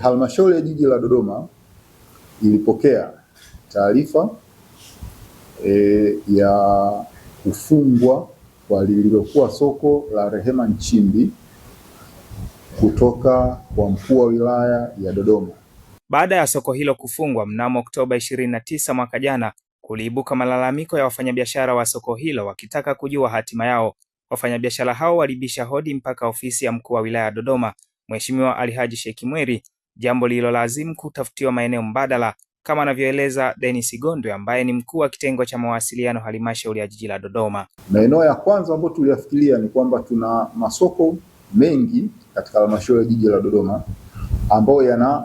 Halmashauri ya Jiji la Dodoma ilipokea taarifa ya kufungwa kwa lililokuwa soko la Rehema Nchimbi kutoka kwa mkuu wa wilaya ya Dodoma. Baada ya soko hilo kufungwa mnamo Oktoba 29 mwaka jana, kuliibuka malalamiko ya wafanyabiashara wa soko hilo wakitaka kujua hatima yao. Wafanyabiashara hao walibisha hodi mpaka ofisi ya mkuu wa wilaya ya Dodoma, Mheshimiwa Alhaji Sheikh Mweri, jambo lililolazimu kutafutiwa maeneo mbadala, kama anavyoeleza Dennis Gondwe ambaye ni mkuu wa kitengo cha mawasiliano halmashauri ya Jiji la Dodoma. Maeneo ya kwanza ambayo tuliyafikiria ni kwamba tuna masoko mengi katika halmashauri ya Jiji la Dodoma ambayo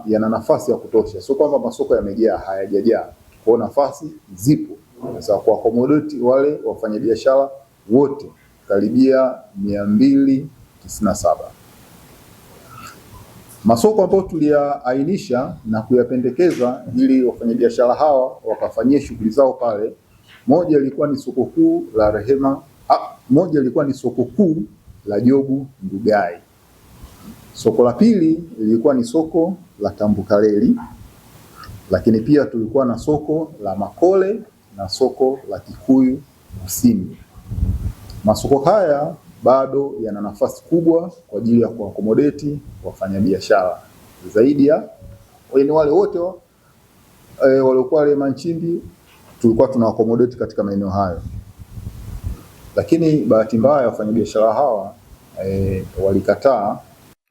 yana nafasi ya kutosha, sio kwamba masoko yamejaa, hayajajaa. Kwa nafasi zipo sasa kwa accommodate wale wafanyabiashara wote karibia 297. Masoko ambayo tuliyaainisha na kuyapendekeza ili wafanyabiashara hawa wakafanyie shughuli zao pale, moja ilikuwa ni soko kuu la Rehema, moja ilikuwa ni soko kuu la Jobu Ndugai. Soko la pili lilikuwa ni soko la Tambukareli, lakini pia tulikuwa na soko la Makole na soko la Kikuyu Kusini. Masoko haya bado yana nafasi kubwa kwa ajili ya kuakomodeti wafanyabiashara zaidi ya wale wote waliokuwa Rehema Nchimbi, tulikuwa tunaakomodeti katika maeneo hayo. Lakini bahati mbaya wafanyabiashara hawa walikataa.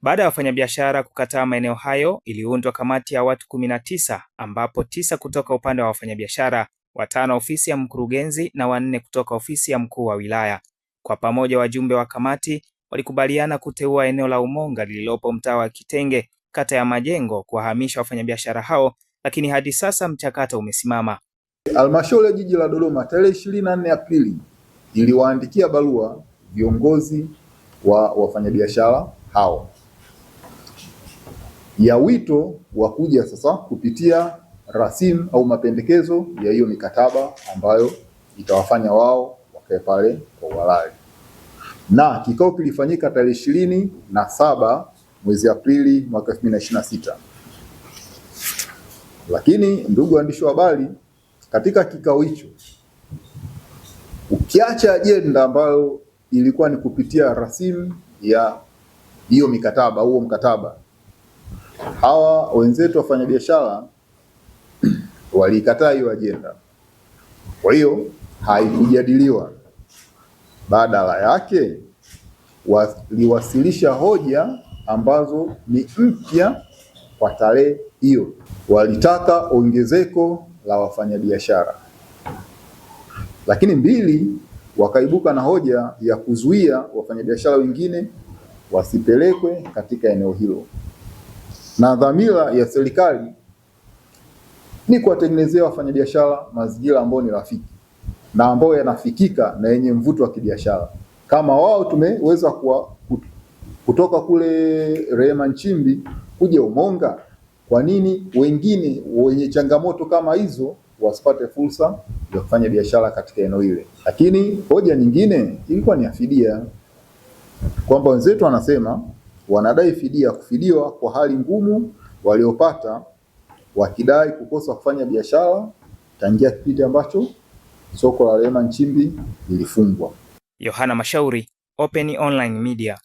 Baada ya wafanyabiashara kukataa maeneo hayo, iliundwa kamati ya watu 19 ambapo 9 kutoka upande wa wafanyabiashara, 5 ofisi ya mkurugenzi na 4 kutoka ofisi ya mkuu wa wilaya. Kwa pamoja wajumbe wa kamati walikubaliana kuteua eneo la Umonga lililopo mtaa wa Kitenge, kata ya Majengo, kuwahamisha wafanyabiashara hao, lakini hadi sasa mchakato umesimama. Halmashauri ya Jiji la Dodoma tarehe 24 Aprili iliwaandikia barua viongozi wa wafanyabiashara hao ya wito wa kuja sasa kupitia rasimu au mapendekezo ya hiyo mikataba ambayo itawafanya wao wakae pale kwa uhalali. Na kikao kilifanyika tarehe 27 mwezi Aprili mwaka 2026. Lakini ndugu waandishi wa habari, katika kikao hicho, ukiacha ajenda ambayo ilikuwa ni kupitia rasimu ya hiyo mikataba, huo mkataba, hawa wenzetu wafanyabiashara walikataa hiyo ajenda. Kwa hiyo haikujadiliwa. Badala yake waliwasilisha hoja ambazo ni mpya kwa tarehe hiyo. Walitaka ongezeko la wafanyabiashara. Lakini 2, wakaibuka na hoja ya kuzuia wafanyabiashara wengine wasipelekwe katika eneo hilo. Na dhamira ya serikali ni kuwatengenezea wafanyabiashara mazingira ambayo ni rafiki na ambayo yanafikika na yenye mvuto wa kibiashara. Kama wao tumeweza kutoka kule Rehema Nchimbi kuja Umonga, kwa nini wengine wenye changamoto kama hizo wasipate fursa ya kufanya biashara katika eneo hile? Lakini hoja nyingine ilikuwa ni ya fidia, kwamba wenzetu wanasema wanadai fidia, kufidiwa kwa hali ngumu waliopata wakidai kukosa kufanya biashara tangia kipindi ambacho soko la Rehema Nchimbi lilifungwa. Yohana Mashauri, Open Online Media.